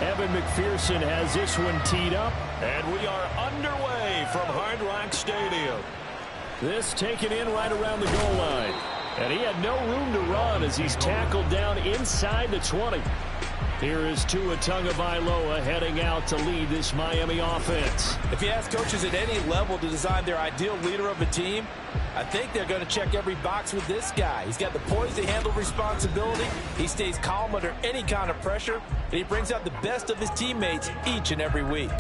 Evan McPherson has this one teed up. And we are underway from Hard Rock Stadium. This taken in right around the goal line. And he had no room to run as he's tackled down inside the 20. Here is Tua Tagovailoa heading out to lead this Miami offense. If you ask coaches at any level to design their ideal leader of a team, I think they're going to check every box with this guy. He's got the poise to handle responsibility. He stays calm under any kind of pressure, and he brings out the best of his teammates each and every week.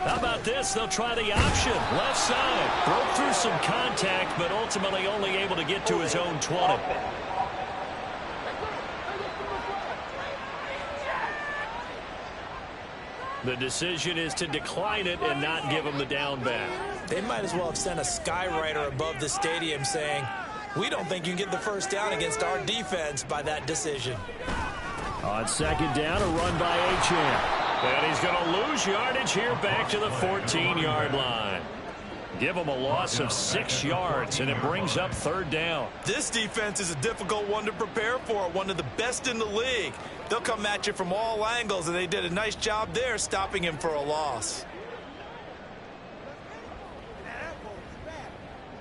How about this? They'll try the option. Left side. Broke through some contact, but ultimately only able to get to his own 20. The decision is to decline it and not give him the down back. They might as well have sent a skywriter above the stadium saying, "We don't think you can get the first down against our defense by that decision." On second down, a run by Achane. And he's going to lose yardage here back to the 14-yard line. Give him a loss of 6 yards, and it brings up third down. This defense is a difficult one to prepare for, one of the best in the league. They'll come at you from all angles, and they did a nice job there stopping him for a loss.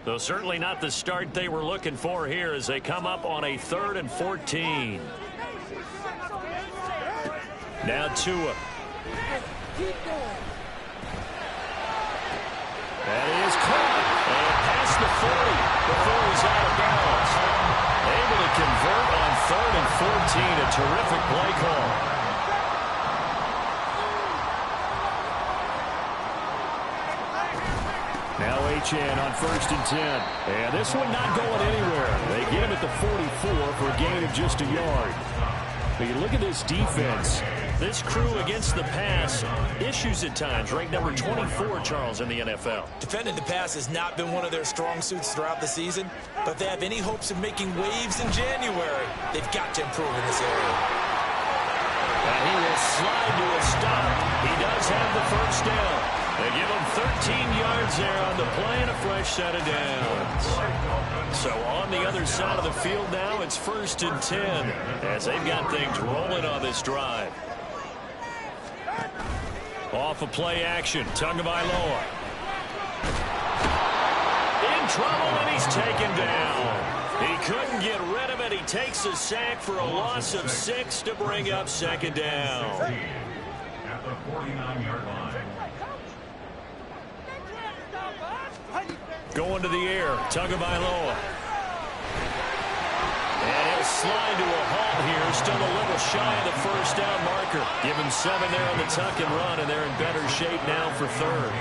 Though certainly not the start they were looking for here as they come up on a 3rd and 14. Now Tua. That is caught. And past the 40 before he's out of bounds. Able to convert on 3rd and 14. A terrific play call. Now Achane on 1st and 10. And this one not going anywhere. They get him at the 44 for a gain of just a yard. But you look at this defense. This crew against the pass, issues at times, ranked number 24, Charles, in the NFL. Defending the pass has not been one of their strong suits throughout the season, but if they have any hopes of making waves in January, they've got to improve in this area. And he will slide to a stop. He does have the first down. They give him 13 yards there on the play and a fresh set of downs. So on the other side of the field now, it's 1st and 10 as they've got things rolling on this drive. Off of play action, Tagovailoa. In trouble, and he's taken down. He couldn't get rid of it. He takes a sack for a loss of 6 to bring up 2nd down. At the 49-yard line. Going to the air, Tagovailoa. And he'll slide to a halt here. Still a little shy of the first down marker. Give him 7 there on the tuck and run, and they're in better shape now for 3rd.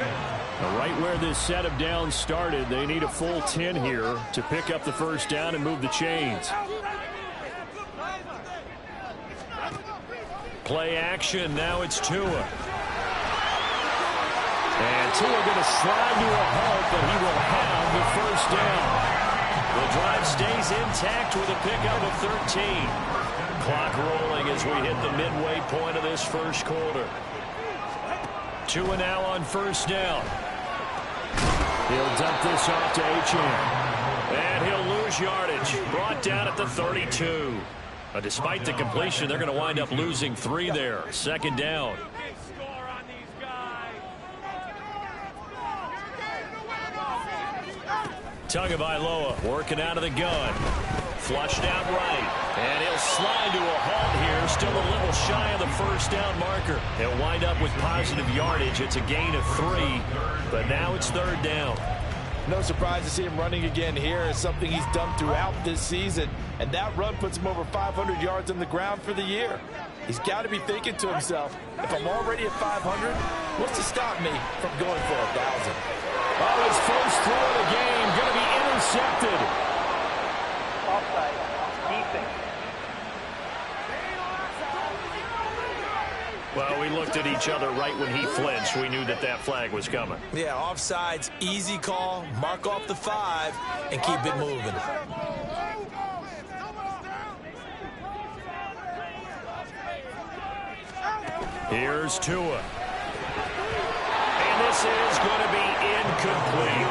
Now right where this set of downs started, they need a full 10 here to pick up the first down and move the chains. Play action, now it's Tua. And Tua going to slide to a halt, but he will have the first down. The drive stays intact with a pickup of 13. Clock rolling as we hit the midway point of this first quarter. Tua now on first down. He'll dump this off to Achane. And he'll lose yardage. Brought down at the 32. Despite the completion, they're going to wind up losing 3 there. 2nd down. Tagovailoa working out of the gun. flushed out right. And he'll slide to a halt here, still a little shy of the first down marker. He'll wind up with positive yardage. It's a gain of 3, but now it's 3rd down. No surprise to see him running again here. It's something he's done throughout this season, and that run puts him over 500 yards on the ground for the year. He's got to be thinking to himself, if I'm already at 500, what's to stop me from going for 1,000? Oh, his first throw of the game going to be intercepted. Offside. Defense. Well, we looked at each other right when he flinched. We knew that that flag was coming. Yeah, offsides, easy call, mark off the 5, and keep it moving. Here's Tua. And this is going to be incomplete.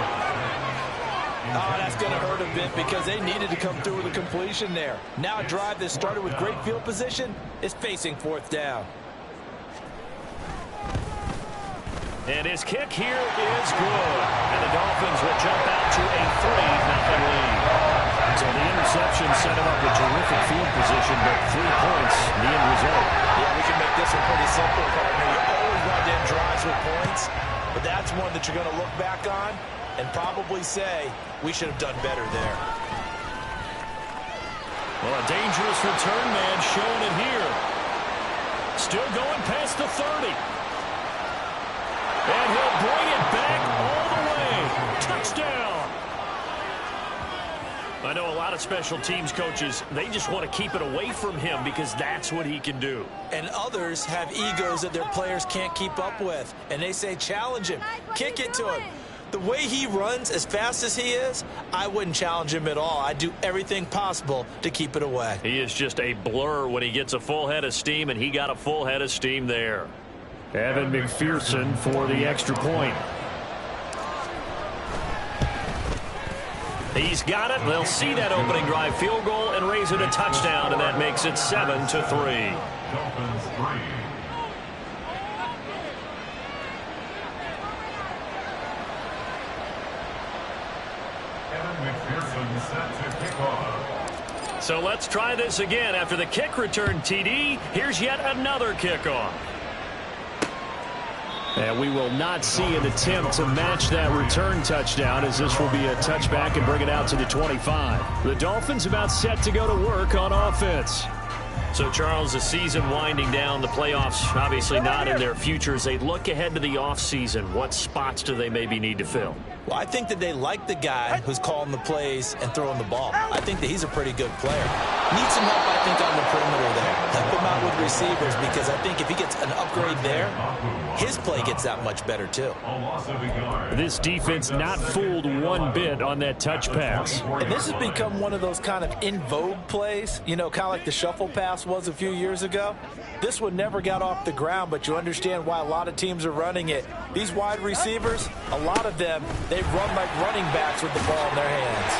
Oh, that's going to hurt a bit because they needed to come through with a completion there. Now a drive that started with great field position is facing 4th down. And his kick here is good. And the Dolphins will jump out to a 3-0 lead. So the interception set him up with terrific field position, but 3 points, the end result. Yeah, we can make this one pretty simple, partner. You always want to end drives with points, but that's one that you're going to look back on and probably say, we should have done better there. Well, a dangerous return man showing it here. Still going past the 30. And he'll bring it back all the way. Touchdown. I know a lot of special teams coaches, they just want to keep it away from him because that's what he can do. And others have egos that their players can't keep up with. And they say, challenge him. Kick it to him. The way he runs, as fast as he is, I wouldn't challenge him at all. I'd do everything possible to keep it away. He is just a blur when he gets a full head of steam, and he got a full head of steam there. Evan McPherson for the extra point. He's got it. They'll see that opening drive field goal and raise it a touchdown, and that makes it 7-3. Dolphins 3. Evan McPherson set to kick off. So let's try this again. After the kick return TD, here's yet another kickoff. And we will not see an attempt to match that return touchdown, as this will be a touchback and bring it out to the 25. The Dolphins about set to go to work on offense. So, Charles, the season winding down, the playoffs obviously not in their future. As they look ahead to the offseason, what spots do they maybe need to fill? Well, I think that they like the guy who's calling the plays and throwing the ball. I think that he's a pretty good player. Needs some help, I think, on the perimeter there. Help him out with receivers, because I think if he gets an upgrade there, his play gets that much better, too. This defense not fooled one bit on that touch pass. And this has become one of those kind of in vogue plays, you know, kind of like the shuffle pass was a few years ago. This one never got off the ground, but you understand why a lot of teams are running it. These wide receivers, a lot of them, they run like running backs with the ball in their hands.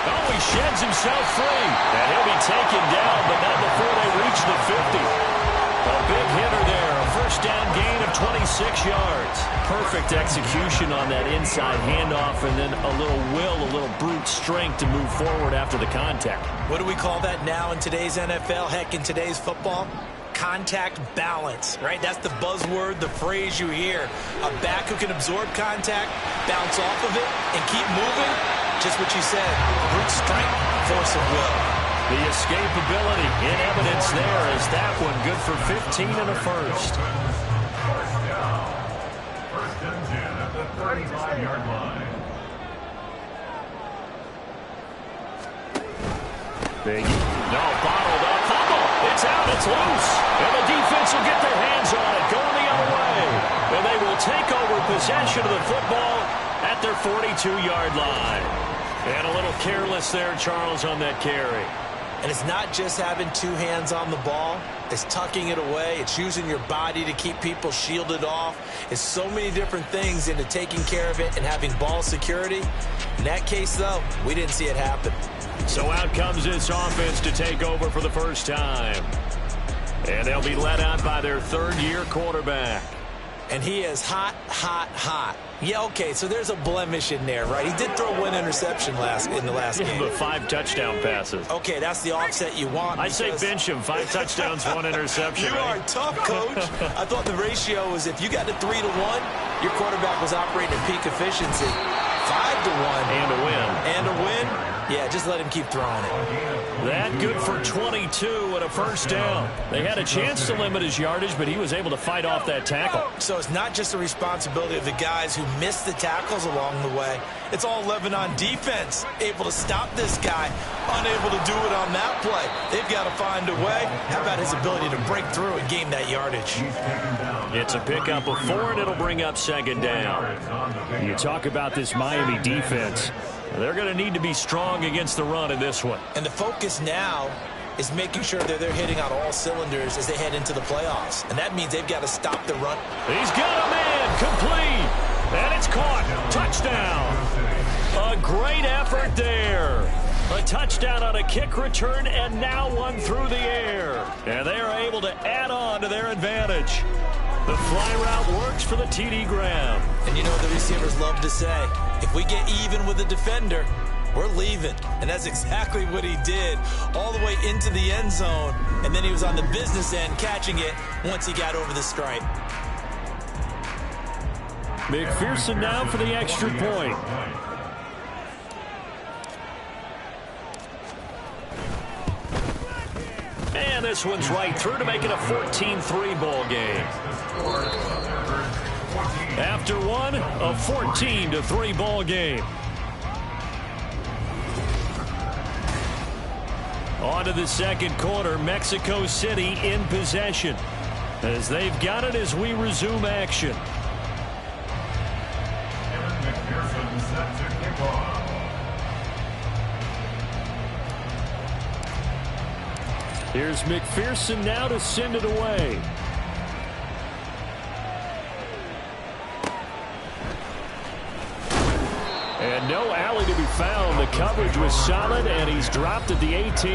Oh, he sheds himself free. And he'll be taken down, but not before they reach the 50. A big hitter there. A first down gain of 26 yards. Perfect execution on that inside handoff, and then a little will, a little brute strength to move forward after the contact. What do we call that now in today's NFL? Heck, in today's football? Contact balance, right? That's the buzzword, the phrase you hear. A back who can absorb contact, bounce off of it, and keep moving. Just what you said, brute strength, force of will. The escapability in evidence there is that one good for 15 and a first. First down. First and 10 at the 35-yard line. Big. No, bottled up. Fumble. It's out. It's loose. And the defense will get their hands on it. Going the other way. And they will take over possession of the football at their 42-yard line. And a little careless there, Charles, on that carry. And it's not just having two hands on the ball. It's tucking it away. It's using your body to keep people shielded off. It's so many different things into taking care of it and having ball security. In that case, though, we didn't see it happen. So out comes this offense to take over for the first time. And they'll be led out by their third-year quarterback. And he is hot, hot, hot. Yeah, okay, so there's a blemish in there, right? He did throw one interception in the last game. But 5 touchdown passes. Okay, that's the offset you want. I say bench him. 5 touchdowns, 1 interception. You are tough, Coach. I thought the ratio was if you got to 3-1, your quarterback was operating at peak efficiency. 5-1. And a win. And a win? Yeah, just let him keep throwing it. That good for 22 and a first down. They had a chance to limit his yardage, but he was able to fight off that tackle. So it's not just the responsibility of the guys who missed the tackles along the way. It's all 11 on defense, able to stop this guy, unable to do it on that play. They've got to find a way. How about his ability to break through and gain that yardage? It's a pickup of 4, and it'll bring up second down. You talk about this Miami defense. They're going to need to be strong against the run in this one. And the focus now is making sure that they're hitting on all cylinders as they head into the playoffs. And that means they've got to stop the run. He's got a man, complete, and it's caught. Touchdown. A great effort there. A touchdown on a kick return, and now one through the air. And they are able to add on to their advantage. The fly route works for the TD Graham. And you know what the receivers love to say? If we get even with the defender, we're leaving. And that's exactly what he did, all the way into the end zone. And then he was on the business end catching it once he got over the stripe. McPherson now for the extra point. And this one's right through to make it a 14-3 ball game. After one, a 14-3 ball game. On to the second quarter, Mexico City in possession, as they've got it as we resume action. McPherson set to kick off. Here's McPherson now to send it away. And no alley to be found. The coverage was solid, and he's dropped at the 18.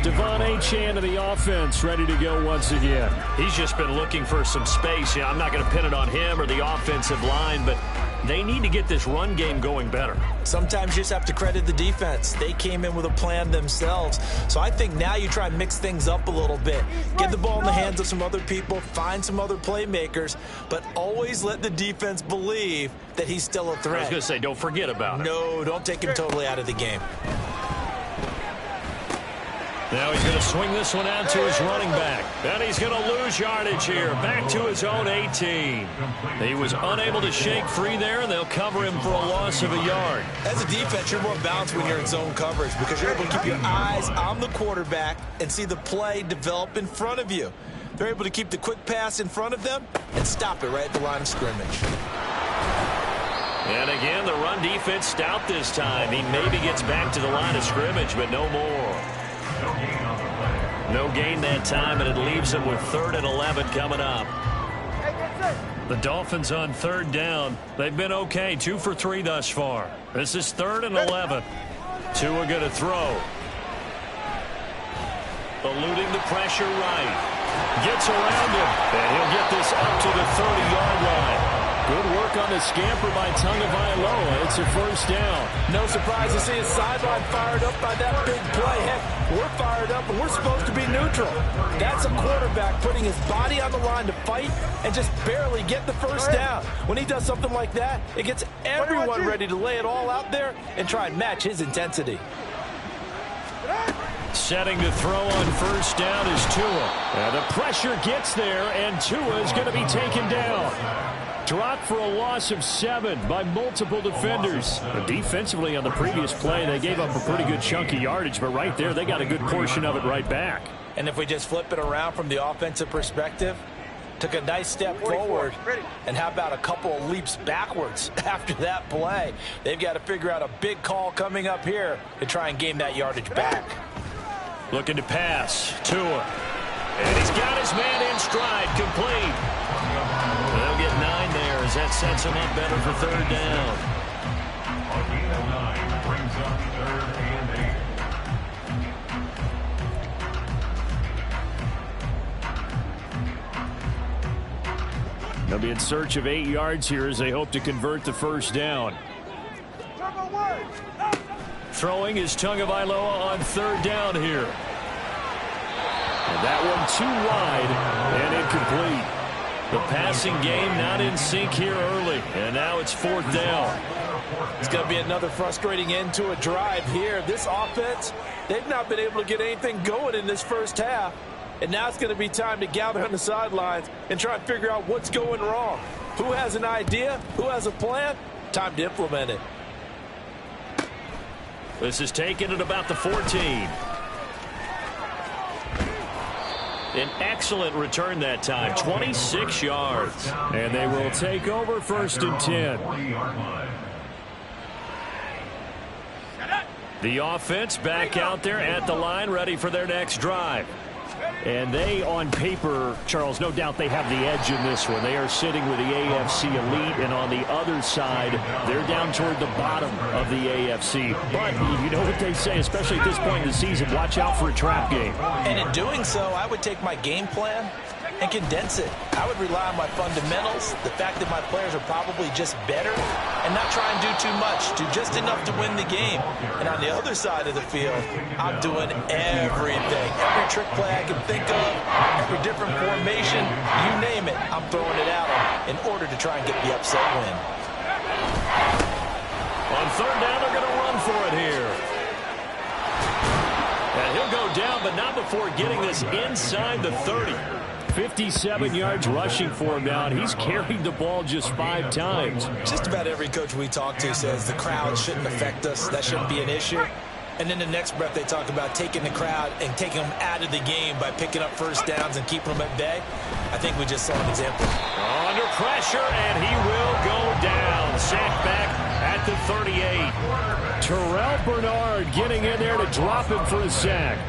Devon Achane to the offense, ready to go once again. He's just been looking for some space. Yeah, I'm not going to pin it on him or the offensive line, but they need to get this run game going better. Sometimes you just have to credit the defense. They came in with a plan themselves. So I think now you try and mix things up a little bit. Get the ball in the hands of some other people, find some other playmakers, but always let the defense believe that he's still a threat. I was going to say, don't forget about it. No, don't take him totally out of the game. Now he's going to swing this one out to his running back. And he's going to lose yardage here. Back to his own 18. He was unable to shake free there, and they'll cover him for a loss of a yard. As a defense, you're more balanced when you're in zone coverage because you're able to keep your eyes on the quarterback and see the play develop in front of you. They're able to keep the quick pass in front of them and stop it right at the line of scrimmage. And again, the run defense stout this time. He maybe gets back to the line of scrimmage, but no more. No gain that time, and it leaves them with 3rd and 11 coming up. The Dolphins on 3rd down. They've been okay, 2 for 3 thus far. This is 3rd and 11. Tua going to throw. Eluding the pressure right. Gets around him, and he'll get this up to the 30-yard line. Good work on the scamper by Tagovailoa. It's a first down. No surprise to see his sideline fired up by that big play. Heck, we're fired up, and we're supposed to be neutral. That's a quarterback putting his body on the line to fight and just barely get the first down. When he does something like that, it gets everyone ready to lay it all out there and try and match his intensity. Setting to throw on first down is Tua. And the pressure gets there, and Tua is going to be taken down. Dropped for a loss of 7 by multiple defenders. But defensively on the previous play, they gave up a pretty good chunk of yardage, but right there, they got a good portion of it right back. And if we just flip it around from the offensive perspective, took a nice step forward, and how about a couple of leaps backwards after that play? They've got to figure out a big call coming up here to try and gain that yardage back. Looking to pass. Tua. And he's got his man in stride, complete. They'll get 9 there as that sets him up better for 3rd down. A gain of 9 brings up 3rd and 8. They'll be in search of 8 yards here as they hope to convert the first down. Throwing is Tagovailoa on 3rd down here. And that one too wide and incomplete. The passing game not in sync here early. And now it's 4th down. It's going to be another frustrating end to a drive here. This offense, they've not been able to get anything going in this first half. And now it's going to be time to gather on the sidelines and try and figure out what's going wrong. Who has an idea? Who has a plan? Time to implement it. This is taken at about the 14. An excellent return that time, 26 yards. And they will take over 1st and 10. The offense back out there at the line, ready for their next drive. And they, on paper, Charles, no doubt they have the edge in this one. They are sitting with the AFC elite, and on the other side, they're down toward the bottom of the AFC. But you know what they say, especially at this point in the season, watch out for a trap game. And in doing so, I would take my game plan and condense it. I would rely on my fundamentals, the fact that my players are probably just better, and not try and do too much, do just enough to win the game. And on the other side of the field, I'm doing everything. Every trick play I can think of, every different formation, you name it, I'm throwing it out in order to try and get the upset win. On 3rd down, they're going to run for it here. And he'll go down, but not before getting this inside the 30. 57 yards rushing for him now, and he's carried the ball just 5 times. Just about every coach we talk to says the crowd shouldn't affect us. That shouldn't be an issue. And then the next breath they talk about taking the crowd and taking them out of the game by picking up first downs and keeping them at bay. I think we just saw an example. Under pressure, and he will go down. Sacked back at the 38. Terrell Bernard getting in there to drop him for a sack.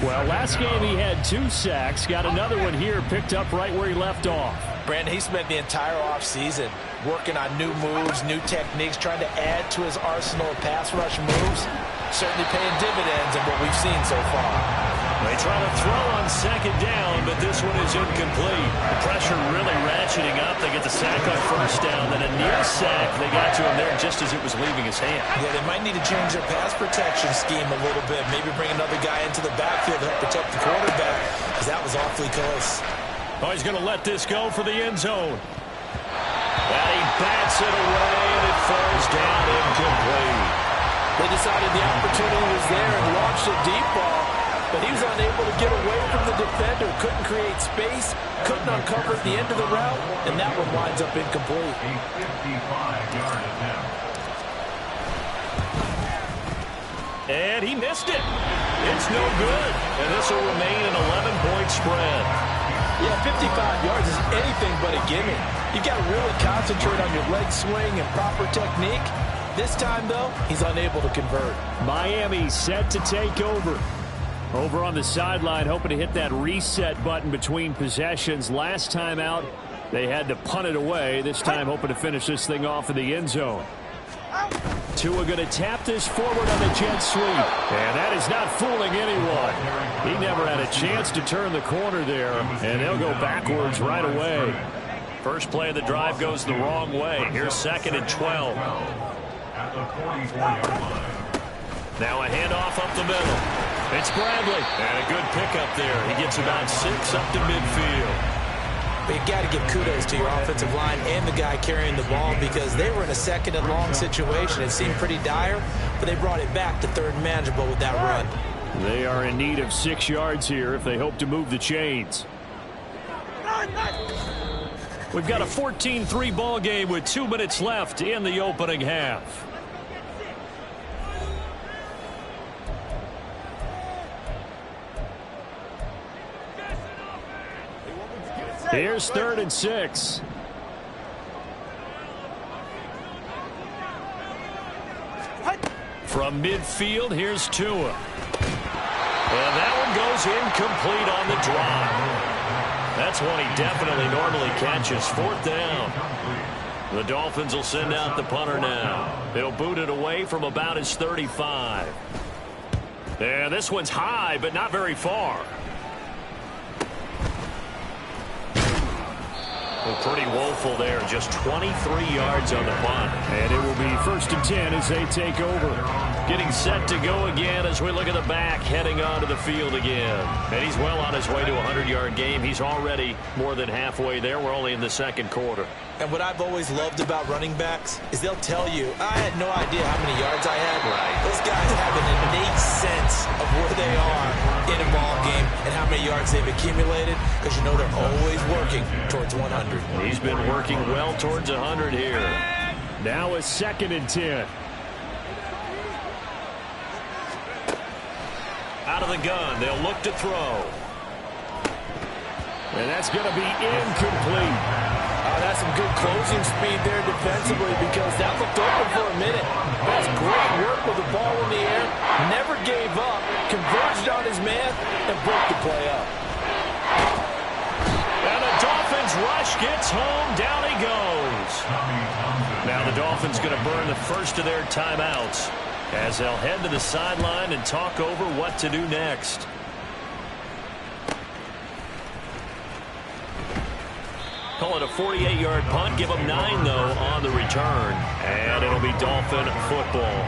Well, last game he had 2 sacks. Got another one here, picked up right where he left off. Brandon, he spent the entire offseason working on new moves, new techniques, trying to add to his arsenal of pass rush moves. Certainly paying dividends in what we've seen so far. They try to throw on 2nd down, but this one is incomplete. The pressure really ratcheting up. They get the sack on 1st down, then a near sack. They got to him there just as it was leaving his hand. Yeah, they might need to change their pass protection scheme a little bit. Maybe bring another guy into the backfield to help protect the quarterback, because that was awfully close. Oh, he's going to let this go for the end zone. And he bats it away, and it falls down incomplete. They decided the opportunity was there and launched a deep ball, but he was unable to get away from the defender, couldn't create space, couldn't uncover at the end of the route, and that one winds up incomplete. A 55-yard attempt. And he missed it. It's no good. And this will remain an 11-point spread. Yeah, 55 yards is anything but a gimme. You've got to really concentrate on your leg swing and proper technique. This time, though, he's unable to convert. Miami set to take over. Over on the sideline, hoping to hit that reset button between possessions. Last time out, they had to punt it away. This time, hoping to finish this thing off in the end zone. Tua going to tap this forward on the jet sweep. And that is not fooling anyone. He never had a chance to turn the corner there. And they'll go backwards right away. First play of the drive goes the wrong way. Here's 2nd and 12. At the 44-yard line. Now a handoff up the middle. It's Bradley. And a good pickup there. He gets about 6 up to midfield. But you got to give kudos to your offensive line and the guy carrying the ball, because they were in a 2nd and long situation. It seemed pretty dire, but they brought it back to 3rd and manageable with that run. They are in need of 6 yards here if they hope to move the chains. We've got a 14-3 ball game with 2 minutes left in the opening half. Here's 3rd and 6. From midfield, here's Tua. And that one goes incomplete on the drive. That's one he definitely normally catches. 4th down. The Dolphins will send out the punter now. They'll boot it away from about his 35. And this one's high, but not very far. Well, pretty woeful there. Just 23 yards on the punt. And it will be 1st and 10 as they take over. Getting set to go again as we look at the back, heading onto the field again. And he's well on his way to a 100-yard game. He's already more than halfway there. We're only in the second quarter. And what I've always loved about running backs is they'll tell you, I had no idea how many yards I had. Right. Those guys have an innate sense of where they are in a ball game and how many yards they've accumulated, because you know they're always working towards 100. He's been working well towards 100 here. Now a 2nd and 10. Out of the gun, they'll look to throw. And that's going to be incomplete. That's some good closing speed there defensively, because that looked open for a minute. That's great work with the ball in the air. Never gave up, converged on his man, and broke the play up. And the Dolphins rush gets home. Down he goes. Now the Dolphins going to burn the first of their timeouts as they'll head to the sideline and talk over what to do next. Call it a 48-yard punt. Give them 9, though, on the return. And it'll be Dolphin football.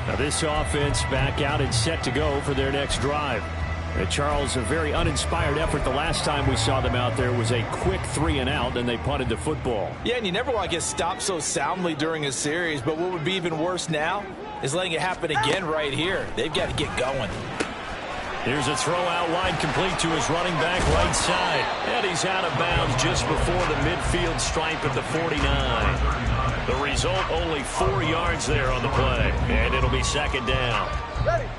Now this offense back out and set to go for their next drive. Charles, a very uninspired effort. The last time we saw them out there was a quick 3-and-out, and they punted the football. Yeah, and you never want to get stopped so soundly during a series, but what would be even worse now is letting it happen again right here. They've got to get going. Here's a throw out wide, complete to his running back right side. And he's out of bounds just before the midfield stripe at the 49. The result, only 4 yards there on the play. And it'll be 2nd down. Ready.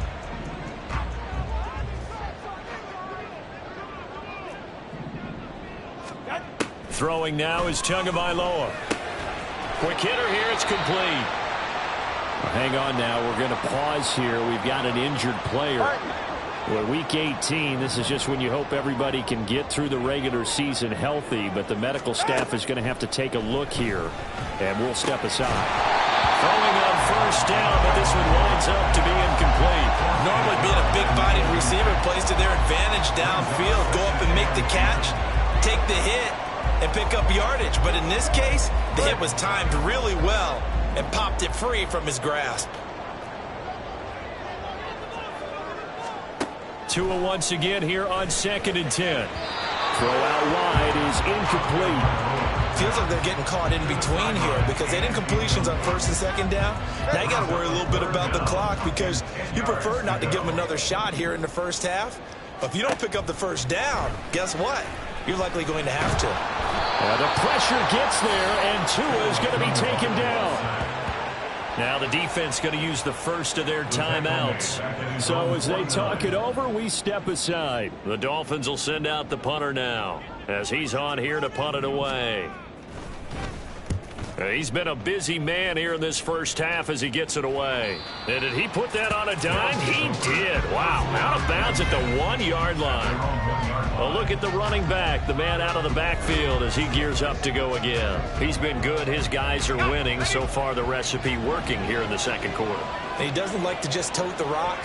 Throwing now is Tagovailoa. Quick hitter here, it's complete. Hang on now, we're going to pause here. We've got an injured player. Well, week 18, this is just when you hope everybody can get through the regular season healthy, but the medical staff is going to have to take a look here, and we'll step aside. Throwing on 1st down, but this one winds up to be incomplete. Normally being a big-bodied receiver plays to their advantage downfield. Go up and make the catch, take the hit, and pick up yardage. But in this case, the hit was timed really well and popped it free from his grasp. Tua once again here on 2nd and 10. Throw out wide is incomplete. Feels like they're getting caught in between here because they did completions on 1st and 2nd down. Now you got to worry a little bit about the clock because you prefer not to give them another shot here in the first half. But if you don't pick up the 1st down, guess what? You're likely going to have to. The pressure gets there, and Tua is going to be taken down. Now the defense going to use the first of their timeouts. So as they talk it over, we step aside. The Dolphins will send out the punter now as he's on here to punt it away. He's been a busy man here in this first half as he gets it away. And did he put that on a dime? He did. Wow. Out of bounds at the 1-yard line. A look at the running back, the man out of the backfield as he gears up to go again. He's been good. His guys are winning. So far, the recipe working here in the second quarter. He doesn't like to just tote the rock.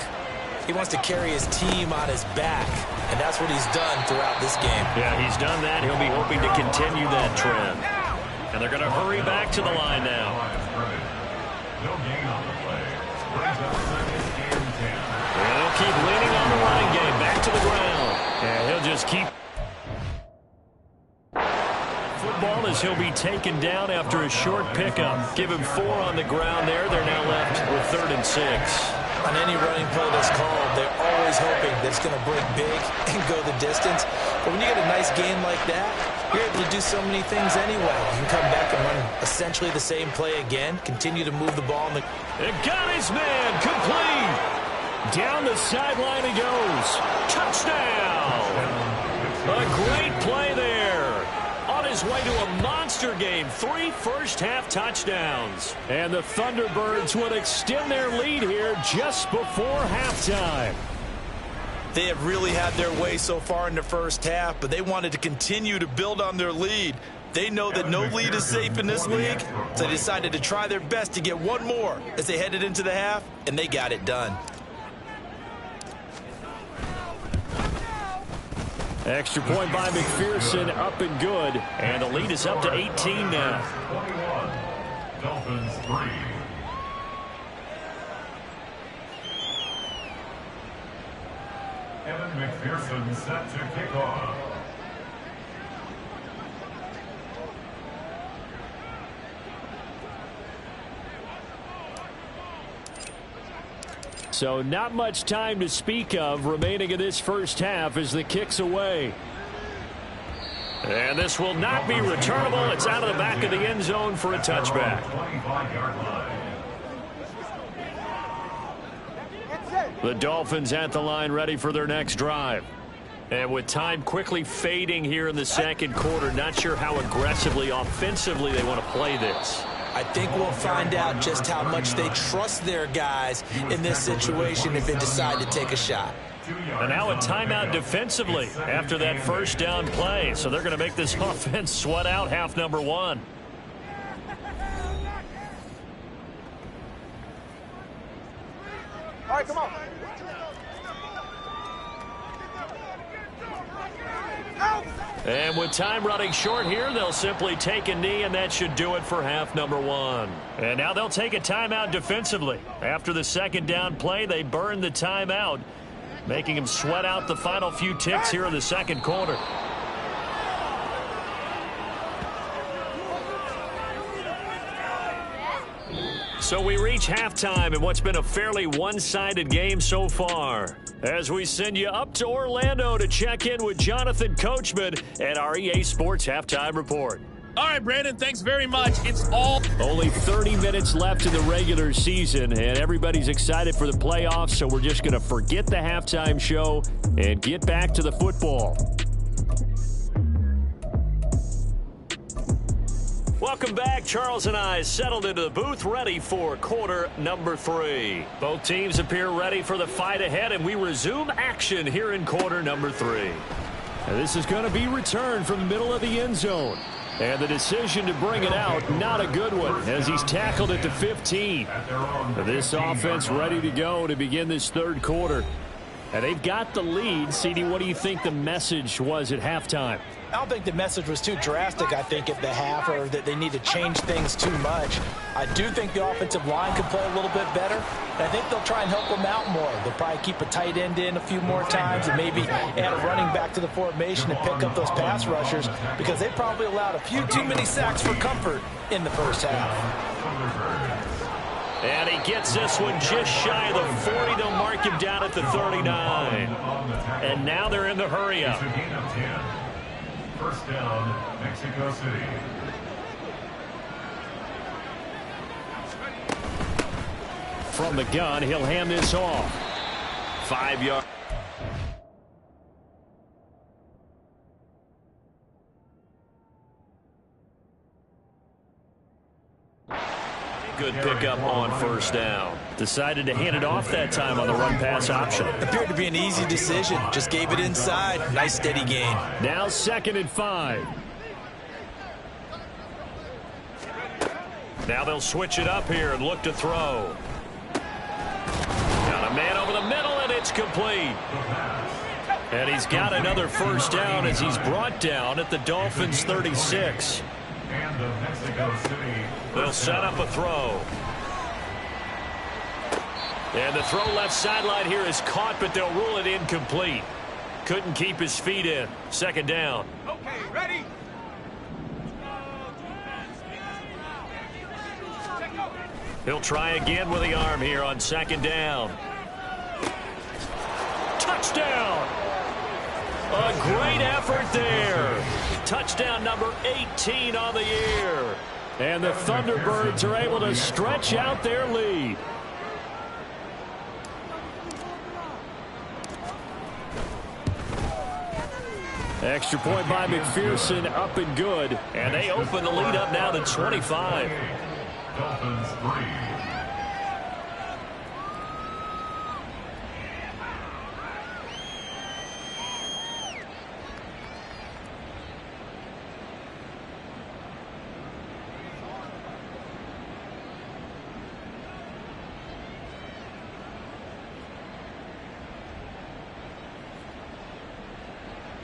He wants to carry his team on his back, and that's what he's done throughout this game. Yeah, he's done that. He'll be hoping to continue that trend. And they're going to hurry back to the line now. No gain on the play. Brings up 2nd and 10. And they'll keep leaning on the running game. Back to the ground. And he'll just keep football as he'll be taken down after a short pickup. Give him 4 on the ground there. They're now left with 3rd and 6. On any running play that's called, they're always hoping that it's going to break big and go the distance. But when you get a nice gain like that, you're able to do so many things anyway. You can come back and run essentially the same play again, continue to move the ball. And got his man complete. Down the sideline he goes. Touchdown. A great play there. On his way to a monster game. 3 first-half touchdowns. And the Thunderbirds would extend their lead here just before halftime. They have really had their way so far in the first half, but they wanted to continue to build on their lead. They know that no lead is safe in this league, so they decided to try their best to get one more as they headed into the half, and they got it done. Extra point by McPherson, up and good. And the lead is up to 18 now. 21. Dolphins 3. Evan McPherson set to kick off. So not much time to speak of remaining in this first half as the kick's away. And this will not be returnable. It's out of the back of the end zone for a touchback. 25-yard line. The Dolphins at the line ready for their next drive. And with time quickly fading here in the second quarter, not sure how aggressively, offensively they want to play this. I think we'll find out just how much they trust their guys in this situation if they decide to take a shot. And now a timeout defensively after that first down play. So they're going to make this offense sweat out half number one. All right, come on. And with time running short here, they'll simply take a knee, and that should do it for half number one. And now they'll take a timeout defensively. After the second down play, they burn the timeout, making them sweat out the final few ticks here in the second quarter. So we reach halftime in what's been a fairly one-sided game so far, as we send you up to Orlando to check in with Jonathan Coachman at our EA Sports Halftime Report. All right, Brandon, thanks very much. It's all... Only 30 minutes left in the regular season, and everybody's excited for the playoffs, so we're just going to forget the halftime show and get back to the football. Welcome back. Charles and I settled into the booth, ready for quarter number 3. Both teams appear ready for the fight ahead, and we resume action here in quarter number 3. And this is going to be returned from the middle of the end zone. And the decision to bring it out, not a good one, as he's tackled at the 15. This offense ready to go to begin this third quarter. And they've got the lead. CD, what do you think the message was at halftime? I don't think the message was too drastic, I think, at the half, or that they need to change things too much. I do think the offensive line could play a little bit better, and I think they'll try and help them out more. They'll probably keep a tight end in a few more times and maybe add a running back to the formation and pick up those pass rushers, because they probably allowed a few too many sacks for comfort in the first half. And he gets this one just shy of the 40. They'll mark him down at the 39. And now they're in the hurry-up. First down, Mexico City. From the gun, he'll hand this off. 5 yards. Good pickup on first down. Decided to hand it off that time on the run-pass option. Appeared to be an easy decision. Just gave it inside. Nice steady gain. Now 2nd and 5. Now they'll switch it up here and look to throw. Got a man over the middle, and it's complete. And he's got another first down as he's brought down at the Dolphins' 36. And the Mexico City. They'll set up a throw. And the throw left sideline here is caught, but they'll rule it incomplete. Couldn't keep his feet in. 2nd down. Okay, ready? He'll try again with the arm here on 2nd down. Touchdown! A great effort there. Touchdown number 18 on the year. And the Thunderbirds are able to stretch out their lead. Extra point by McPherson, up and good. And they open the lead up now to 25. Dolphins 3.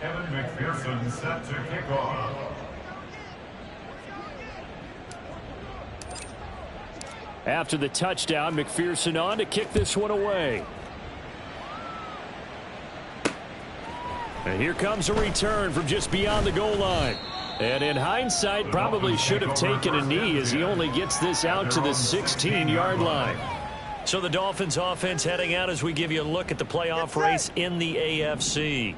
Evan McPherson set to kick off. After the touchdown, McPherson on to kick this one away. And here comes a return from just beyond the goal line. And in hindsight, probably should have taken a knee as he only gets this out to the 16-yard line. So the Dolphins offense heading out as we give you a look at the playoff race in the AFC.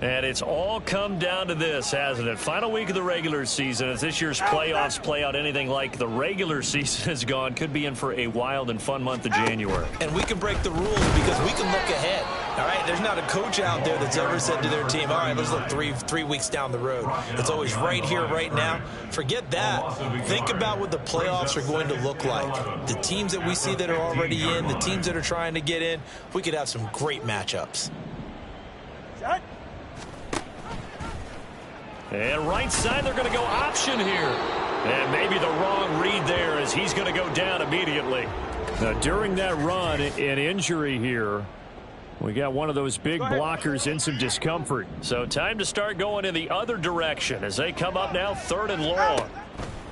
And it's all come down to this, hasn't it? Final week of the regular season. As this year's playoffs play out anything like the regular season has gone, could be in for a wild and fun month of January. And we can break the rules because we can look ahead. All right, there's not a coach out there that's ever said to their team, all right, let's look three weeks down the road. It's always right here, right now. Forget that. Think about what the playoffs are going to look like. The teams that we see that are already in, the teams that are trying to get in, we could have some great matchups. And right side, they're going to go option here. And maybe the wrong read there as he's going to go down immediately. Now, during that run, an injury here. We got one of those big blockers in some discomfort. So time to start going in the other direction as they come up now 3rd and long.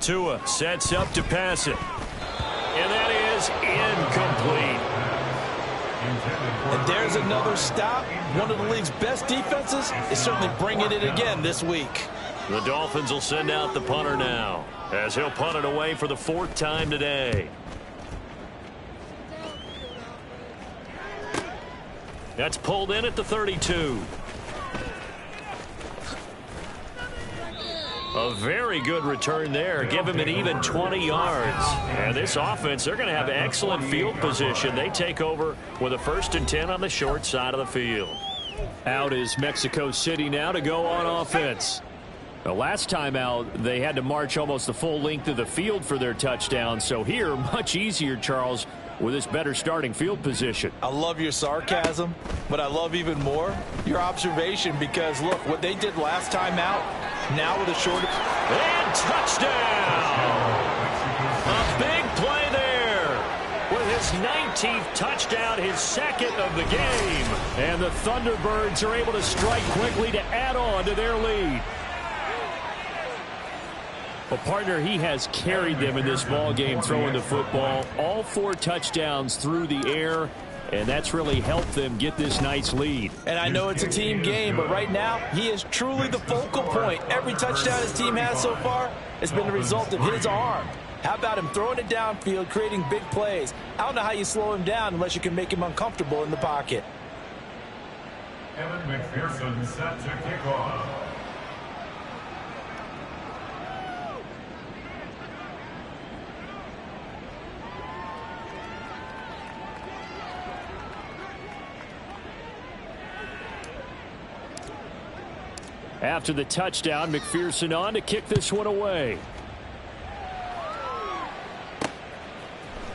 Tua sets up to pass it. And that is incomplete. And there's another stop. One of the league's best defenses is certainly bringing it again this week. The Dolphins will send out the punter now as he'll punt it away for the 4th time today. That's pulled in at the 32. A very good return there. Give him an even 20 yards. And this offense, they're going to have excellent field position. They take over with a 1st and 10 on the short side of the field. Out is Mexico City now to go on offense. The last time out, they had to march almost the full length of the field for their touchdown. So here, much easier, Charles, with this better starting field position. I love your sarcasm, but I love even more your observation because, look, what they did last time out, now with a shorter... And touchdown! A big play there with his 19th touchdown, his 2nd of the game. And the Thunderbirds are able to strike quickly to add on to their lead. Well, partner, he has carried them in this ball game throwing the football. All 4 touchdowns through the air, and that's really helped them get this nice lead. And I know it's a team game, but right now, he is truly the focal point. Every touchdown his team has so far has been the result of his arm. How about him throwing it downfield, creating big plays? I don't know how you slow him down unless you can make him uncomfortable in the pocket. Evan McPherson set to kick off. After the touchdown, McPherson on to kick this one away.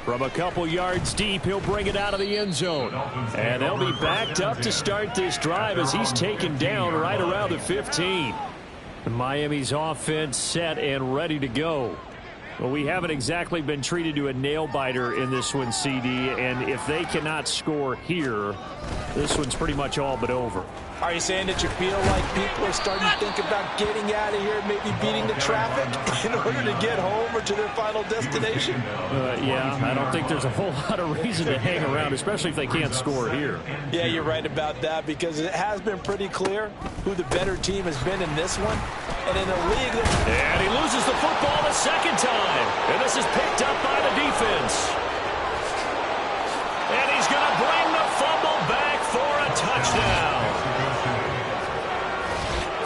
From a couple yards deep, he'll bring it out of the end zone. And they'll be backed up to start this drive as he's taken down right around the 15. Miami's offense set and ready to go. Well, we haven't exactly been treated to a nail-biter in this one, CD, and if they cannot score here, this one's pretty much all but over. Are you saying that you feel like people are starting to think about getting out of here, maybe beating the traffic in order to get home or to their final destination? Yeah, I don't think there's a whole lot of reason to hang around, especially if they can't score here. Yeah, you're right about that because it has been pretty clear who the better team has been in this one. And in a league that... And he loses the football the 2nd time. And this is picked up by the defense. And he's going to bring the fumble back for a touchdown.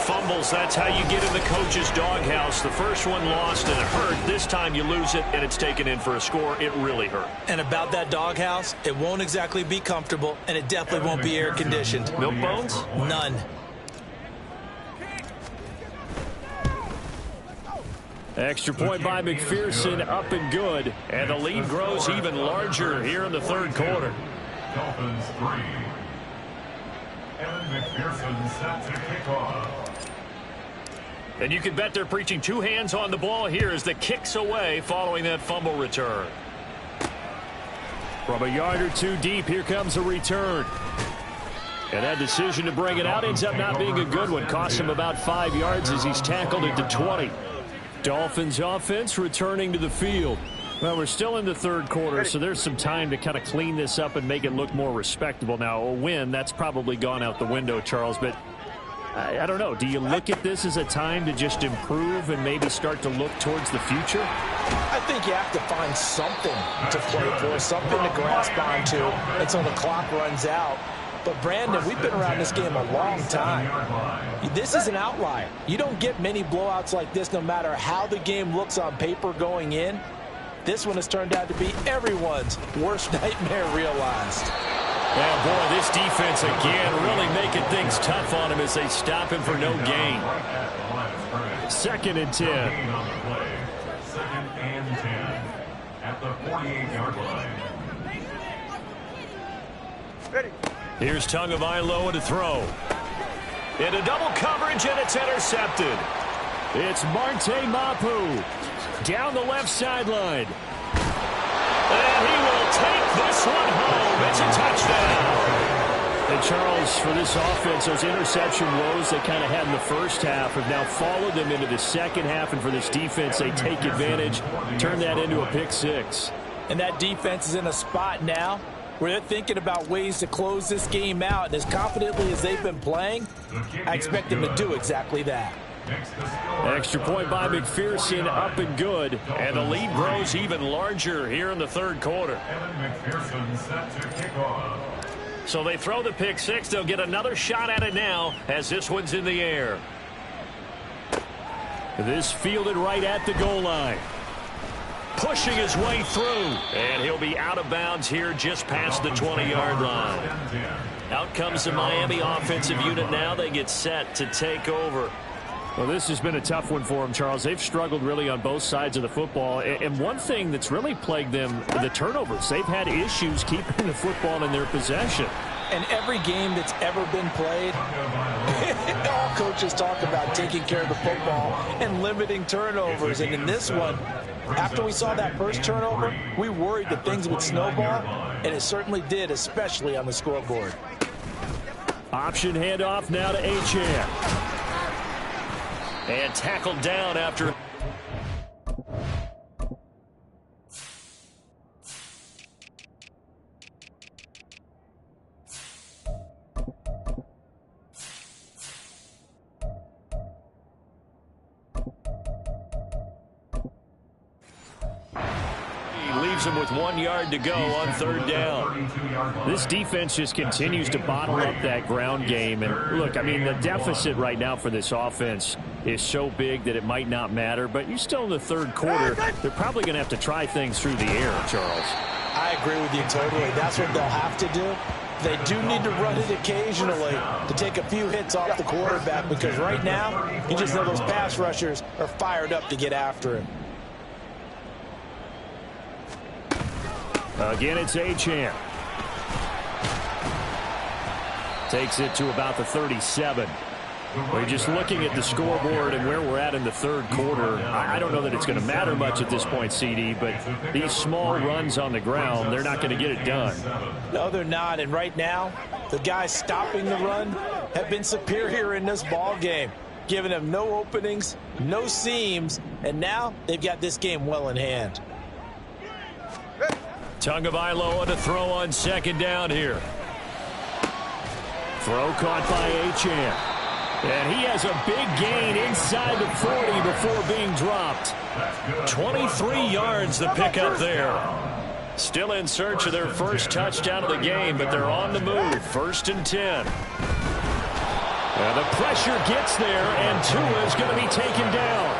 Fumbles, that's how you get in the coach's doghouse. The first one lost and it hurt. This time you lose it and it's taken in for a score. It really hurt. And about that doghouse, it won't exactly be comfortable and it definitely won't be air conditioned. Milk bones? None. Extra point by McPherson, up and good. And the lead grows even larger here in the 3rd quarter. Dolphins 3. Evan McPherson set to kick off. And you can bet they're preaching 2 hands on the ball here as the kick's away following that fumble return. From a yard or 2 deep, here comes a return. And that decision to bring it out ends up not being a good one. Costs him about 5 yards as he's tackled into 20. Dolphins offense returning to the field. Well, we're still in the third quarter, so there's some time to kind of clean this up and make it look more respectable. Now, a win, that's probably gone out the window, Charles, but I don't know. Do you look at this as a time to just improve and maybe start to look towards the future? I think you have to find something to play for, something to grasp onto until the clock runs out. But, Brandon, we've been around this game a long time. This is an outlier. You don't get many blowouts like this no matter how the game looks on paper going in. This one has turned out to be everyone's worst nightmare realized. Yeah, boy, this defense again really making things tough on him as they stop him for no gain. 2nd and 10. Second and 10 at the 48-yard line. Here's Tagovailoa to throw. Into double coverage, and it's intercepted. It's Marte Mapu down the left sideline. And he will take this one home. It's a touchdown. And Charles, for this offense, those interception woes they kind of had in the first half have now followed them into the second half. And for this defense, they take advantage, turn that into a pick 6. And that defense is in a spot now where they're thinking about ways to close this game out. And as confidently as they've been playing, I expect them to do exactly that. Extra point by McPherson, up and good. And the lead grows even larger here in the third quarter. McPherson set to kick off. So they throw the pick 6. They'll get another shot at it now as this one's in the air. This fielded right at the goal line. Pushing his way through. And he'll be out of bounds here just past the 20-yard line. Out comes the Miami offensive unit now. They get set to take over. Well, this has been a tough one for them, Charles. They've struggled really on both sides of the football. And one thing that's really plagued them, the turnovers. They've had issues keeping the football in their possession. And every game that's ever been played, all coaches talk about taking care of the football and limiting turnovers. And in this one, after we saw that first turnover, we worried that things would snowball, and it certainly did, especially on the scoreboard. Option handoff now to Achane. And tackled down after. Leaves him with 1 yard to go on 3rd down. This defense just continues to bottle up that ground game. And look, I mean, the deficit right now for this offense is so big that it might not matter. But you're still in the third quarter. They're probably going to have to try things through the air, Charles. I agree with you totally. That's what they'll have to do. They do need to run it occasionally to take a few hits off the quarterback, because right now, you just know those pass rushers are fired up to get after him. Again, it's Achane. Takes it to about the 37. We're just looking at the scoreboard and where we're at in the third quarter. I don't know that it's going to matter much at this point, CD, but these small runs on the ground, they're not going to get it done. No, they're not. And right now, the guys stopping the run have been superior in this ball game, giving them no openings, no seams, and now they've got this game well in hand. Tagovailoa to throw on 2nd down here. Throw caught by Achane. And he has a big gain inside the 40 before being dropped. 23 yards the pickup there. Still in search of their first touchdown of the game, but they're on the move. 1st and 10. And the pressure gets there, and Tua is going to be taken down.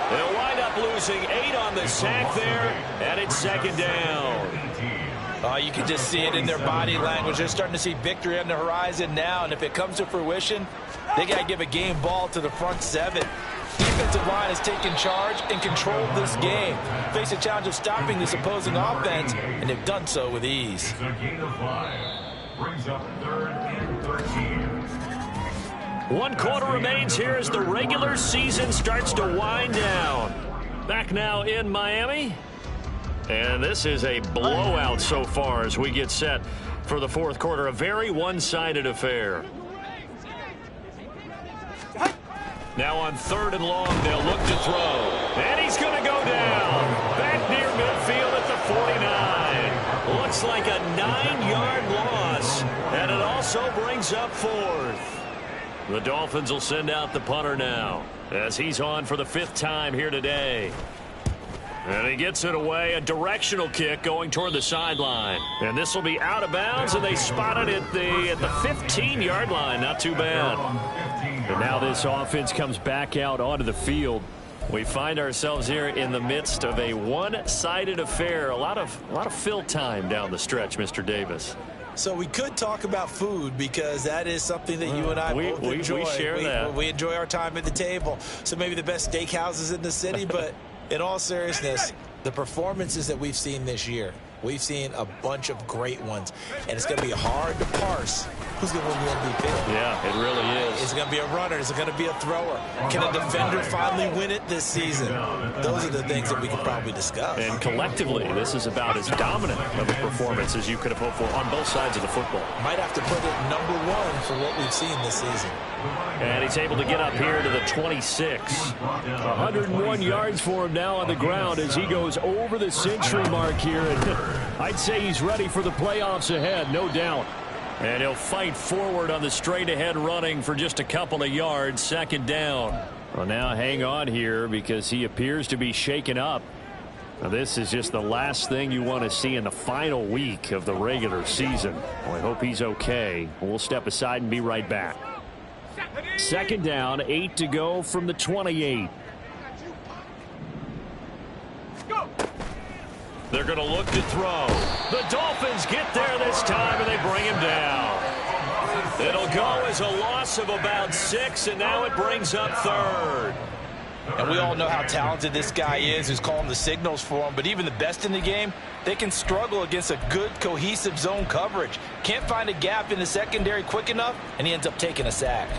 They'll wind up losing 8 on the sack there, and it's 2nd down. You can just see it in their body language. They're starting to see victory on the horizon now, and if it comes to fruition, they got to give a game ball to the front 7. Defensive line has taken charge and controlled this game. Face a challenge of stopping this opposing offense, and they've done so with ease. It's a gain of 5. Brings up 3rd and 13. 1 quarter remains here as the regular season starts to wind down. Back now in Miami. And this is a blowout so far as we get set for the fourth quarter. A very one-sided affair. Now on 3rd and long, they'll look to throw. And he's going to go down. Back near midfield at the 49. Looks like a 9-yard loss. And it also brings up 4th. The Dolphins will send out the punter now, as he's on for the 5th time here today. And he gets it away, a directional kick going toward the sideline. And this will be out of bounds, and they spot it at the 15-yard line. Not too bad. And now this offense comes back out onto the field. We find ourselves here in the midst of a one-sided affair. A lot of fill time down the stretch, Mr. Davis. So we could talk about food, because that is something that you and I both enjoy. We share that. We enjoy our time at the table. So maybe the best steakhouses in the city, but in all seriousness, the performances that we've seen this year, we've seen a bunch of great ones, and it's going to be hard to parse who's going to win the MVP. Yeah, it really is. Is it going to be a runner? Is it going to be a thrower? Can a defender finally win it this season? Those are the things that we could probably discuss. And collectively, this is about as dominant of a performance as you could have hoped for on both sides of the football. Might have to put it #1 for what we've seen this season. And he's able to get up here to the 26. 101 yards for him now on the ground as he goes over the century mark here. And I'd say he's ready for the playoffs ahead, no doubt. And he'll fight forward on the straight-ahead running for just a couple of yards. 2nd down. Well, now hang on here, because he appears to be shaken up. Now, this is just the last thing you want to see in the final week of the regular season. Well, I hope he's okay. We'll step aside and be right back. 2nd down, 8 to go from the 28. They're going to look to throw. The Dolphins get there this time, and they bring him down. It'll go as a loss of about 6, and now it brings up 3rd. And we all know how talented this guy is, who's calling the signals for him. But even the best in the game, they can struggle against a good, cohesive zone coverage. Can't find a gap in the secondary quick enough, and he ends up taking a sack.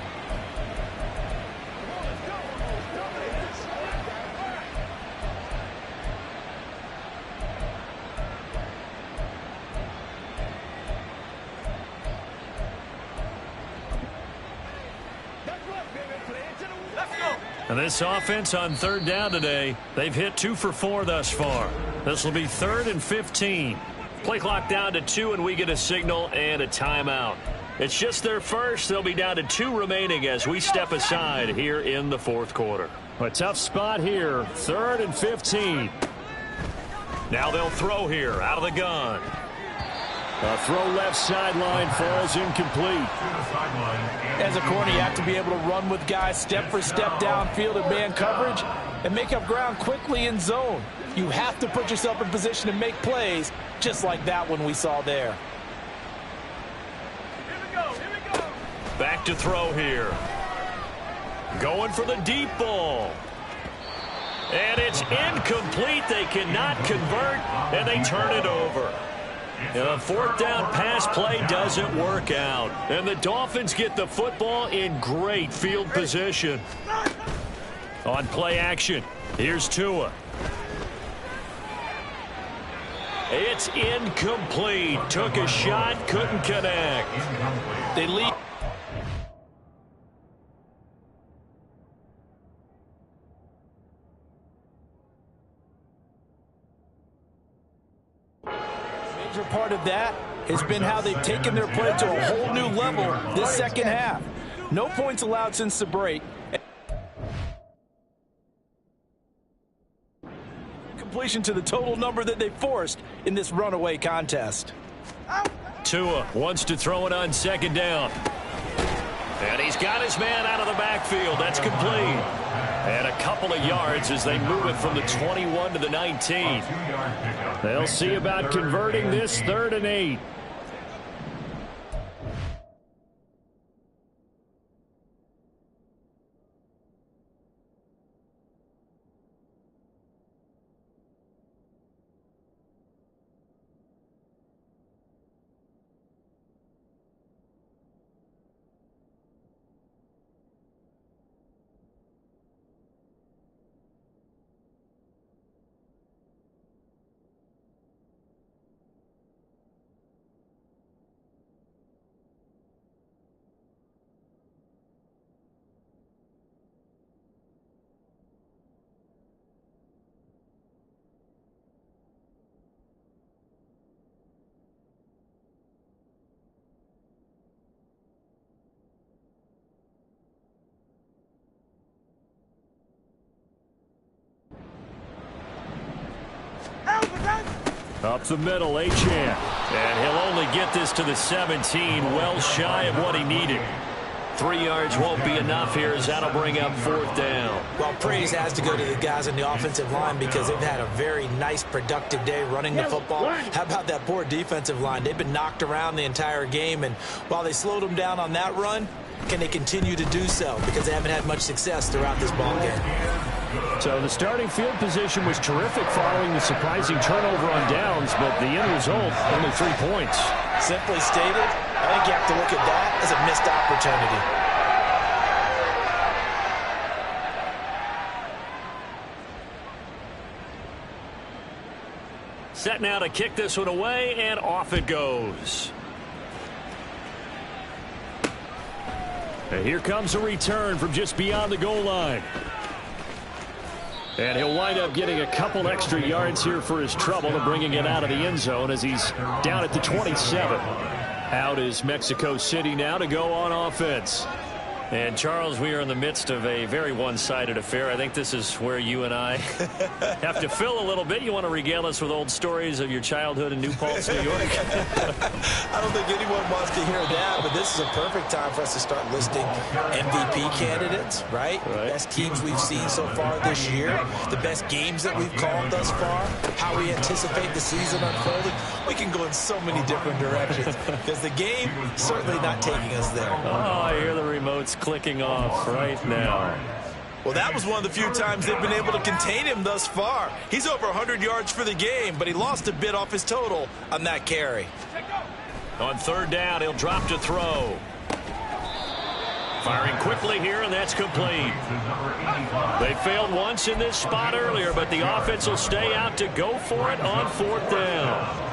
And this offense on 3rd down today, they've hit 2 for 4 thus far. This will be 3rd and 15. Play clock down to 2, and we get a signal and a timeout. It's just their first. They'll be down to 2 remaining as we step aside here in the 4th quarter. A tough spot here. 3rd and 15. Now they'll throw here out of the gun. A throw left sideline, falls incomplete. As a corner, you have to be able to run with guys step for step downfield in man coverage and make up ground quickly in zone. You have to put yourself in position to make plays, just like that one we saw there. Back to throw here. Going for the deep ball. And it's incomplete. They cannot convert, and they turn it over. A 4th down pass play doesn't work out. And the Dolphins get the football in great field position. On play action, here's Tua. It's incomplete. Took a shot, couldn't connect. They lead. Part of that has been how they've taken their play to a whole new level this second half. No points allowed since the break. Completion to the total number that they forced in this runaway contest. Tua wants to throw it on 2nd down. And he's got his man out of the backfield. That's complete. And a couple of yards as they move it from the 21 to the 19. They'll see about converting this 3rd and 8. Up the middle, Achane. And he'll only get this to the 17, well shy of what he needed. 3 yards won't be enough here as that'll bring up 4th down. Well, praise has to go to the guys on the offensive line because they've had a very nice, productive day running the football. How about that poor defensive line? They've been knocked around the entire game, and while they slowed them down on that run, can they continue to do so? Because they haven't had much success throughout this ball game. So the starting field position was terrific following the surprising turnover on downs, but the end result, only 3 points. Simply stated, I think you have to look at that as a missed opportunity. Set now to kick this one away, and off it goes. And here comes a return from just beyond the goal line. And he'll wind up getting a couple extra yards here for his trouble and bringing it out of the end zone as he's down at the 27. Out is Mexico City now to go on offense. And, Charles, we are in the midst of a very one-sided affair. I think this is where you and I have to fill a little bit. You want to regale us with old stories of your childhood in New Paltz, New York? I don't think anyone wants to hear that, but this is a perfect time for us to start listing MVP candidates, right? The best teams we've seen so far this year, the best games that we've called thus far, how we anticipate the season unfolding. We can go in so many different directions because the game is certainly not taking us there. Oh, I hear the remotes clicking off right now. Well, that was one of the few times they've been able to contain him thus far. He's over 100 yards for the game, but he lost a bit off his total on that carry. On 3rd down, he'll drop to throw. Firing quickly here, and that's complete. They failed once in this spot earlier, but the offense will stay out to go for it on 4th down.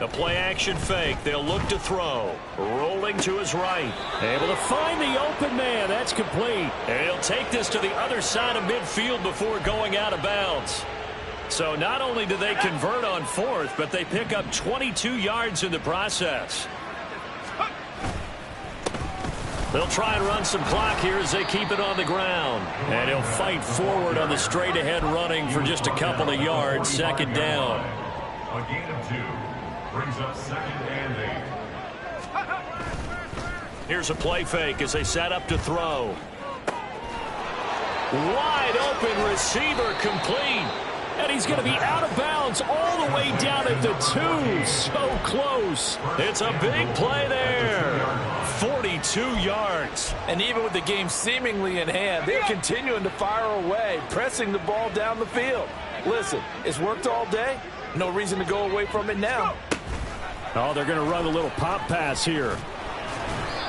A play-action fake. They'll look to throw. Rolling to his right. Able to find the open man. That's complete. And he'll take this to the other side of midfield before going out of bounds. So not only do they convert on 4th, but they pick up 22 yards in the process. They'll try and run some clock here as they keep it on the ground. And he'll fight forward on the straight-ahead running for just a couple of yards. 2nd down. A gain of 2. Brings up 2nd and 8. Here's a play fake as they set up to throw. Wide open receiver complete. And he's going to be out of bounds all the way down at the 2. So close. It's a big play there. 42 yards. And even with the game seemingly in hand, they're continuing to fire away, pressing the ball down the field. Listen, it's worked all day. No reason to go away from it now. Oh, they're going to run a little pop pass here.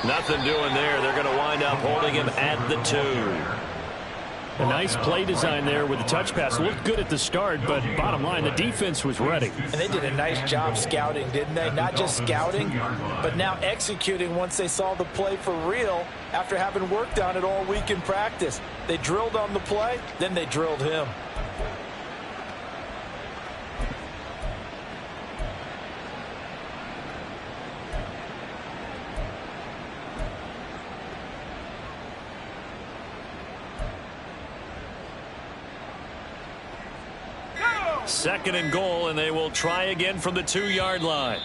Nothing doing there. They're going to wind up holding him at the 2. A nice play design there with the touch pass. Looked good at the start, but bottom line, the defense was ready. And they did a nice job scouting, didn't they? Not just scouting, but now executing once they saw the play for real after having worked on it all week in practice. They drilled on the play, then they drilled him. Second and goal, and they will try again from the 2-yard line.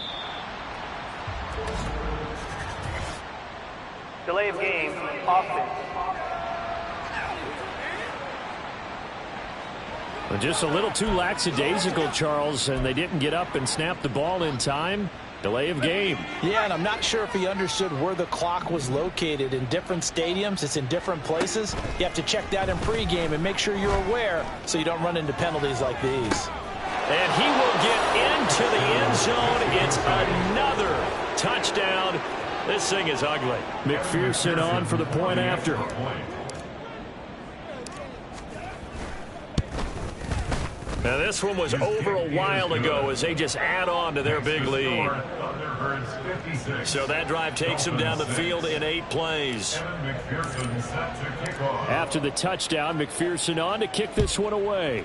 Delay of game, offense. Just a little too lackadaisical, Charles, and they didn't get up and snap the ball in time. Delay of game. Yeah, and I'm not sure if he understood where the clock was located. In different stadiums, it's in different places. You have to check that in pregame and make sure you're aware so you don't run into penalties like these. And he will get into the end zone. It's another touchdown. This thing is ugly. McPherson on for the point after. Now this one was over a while ago as they just add on to their big lead. So that drive takes them down the field in 8 plays. After the touchdown, McPherson on to kick this one away.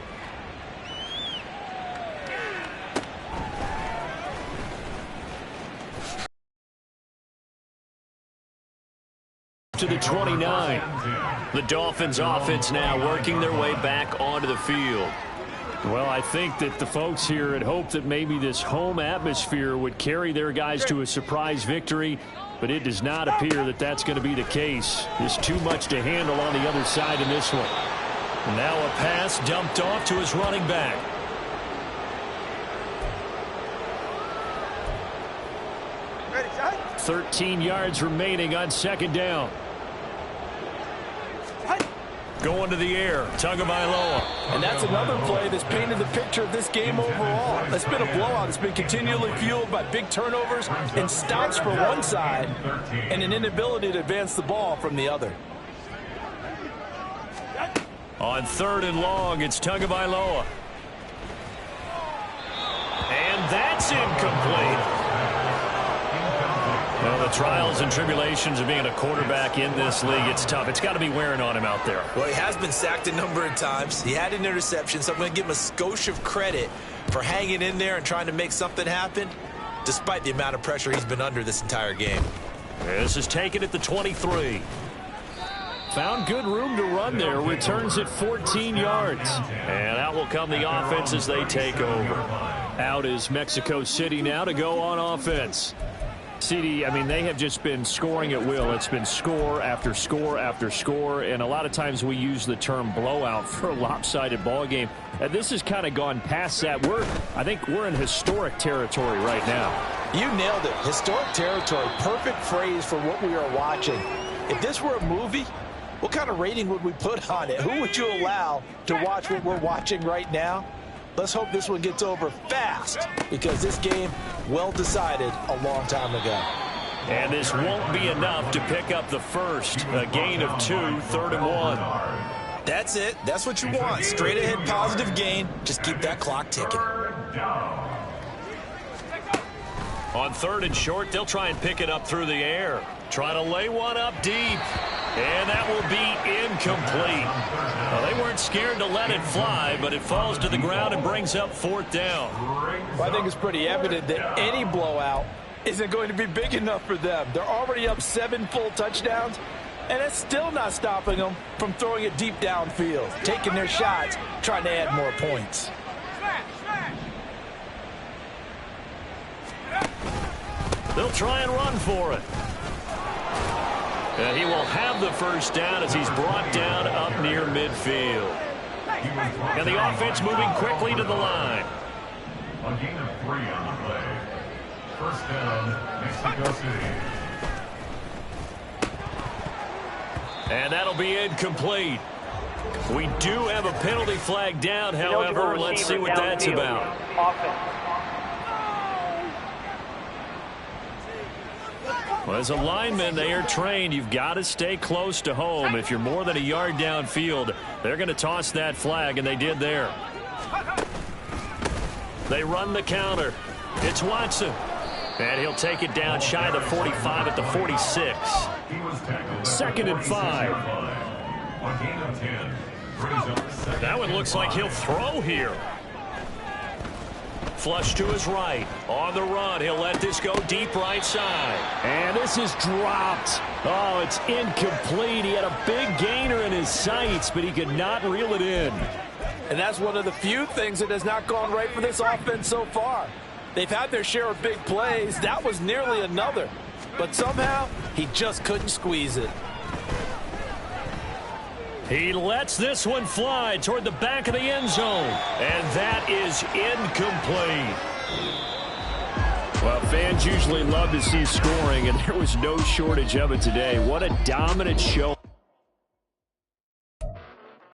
To the 29. The Dolphins offense now working their way back onto the field. Well, I think that the folks here had hoped that maybe this home atmosphere would carry their guys to a surprise victory, but it does not appear that that's going to be the case. There's too much to handle on the other side in this one. Now a pass dumped off to his running back. Ready, shot. 13 yards remaining on second down. Going to the air, Tagovailoa. And that's another play that's painted the picture of this game overall. It's been a blowout. It's been continually fueled by big turnovers and stops for one side and an inability to advance the ball from the other. On 3rd and long, it's Tagovailoa. And that's incomplete. Well, the trials and tribulations of being a quarterback in this league, it's tough. It's got to be wearing on him out there. Well, he has been sacked a number of times. He had an interception, so I'm going to give him a skosh of credit for hanging in there and trying to make something happen, despite the amount of pressure he's been under this entire game. This is taken at the 23. Found good room to run there. Returns at 14 yards. And out will come the offense as they take over. Out is Mexico City now to go on offense. CD, I mean, they have just been scoring at will. It's been score after score after score, and a lot of times we use the term blowout for a lopsided ball game. And this has kind of gone past that. I think we're in historic territory right now. You nailed it. Historic territory. Perfect phrase for what we are watching. If this were a movie, what kind of rating would we put on it? Who would you allow to watch what we're watching right now? Let's hope this one gets over fast, because this game, well decided a long time ago. And this won't be enough to pick up the first. A gain of 2, 3rd and 1. That's it. That's what you want. Straight ahead positive gain. Just keep that clock ticking. On 3rd and short, they'll try and pick it up through the air. Try to lay one up deep. And that will be incomplete. Well, they weren't scared to let it fly, but it falls to the ground and brings up 4th down. Well, I think it's pretty evident that any blowout isn't going to be big enough for them. They're already up 7 full touchdowns, and it's still not stopping them from throwing it deep downfield, taking their shots, trying to add more points. They'll try and run for it. And he will have the first down as he's brought down up near midfield. And the offense moving quickly to the line. A gain of 3 on the play. First down, Mexico City. And that'll be incomplete. We do have a penalty flag down, however. Let's see what that's about. Well, as a lineman, they are trained. You've got to stay close to home. If you're more than a yard downfield, they're going to toss that flag, and they did there. They run the counter. It's Watson. And he'll take it down shy of the 45 at the 46. 2nd and 5. That one looks like he'll throw here. Flush to his right. On the run, he'll let this go deep right side. And this is dropped. Oh, it's incomplete. He had a big gainer in his sights, but he could not reel it in. And that's one of the few things that has not gone right for this offense so far. They've had their share of big plays. That was nearly another. But somehow, he just couldn't squeeze it. He lets this one fly toward the back of the end zone. And that is incomplete. Well, fans usually love to see scoring, and there was no shortage of it today. What a dominant show.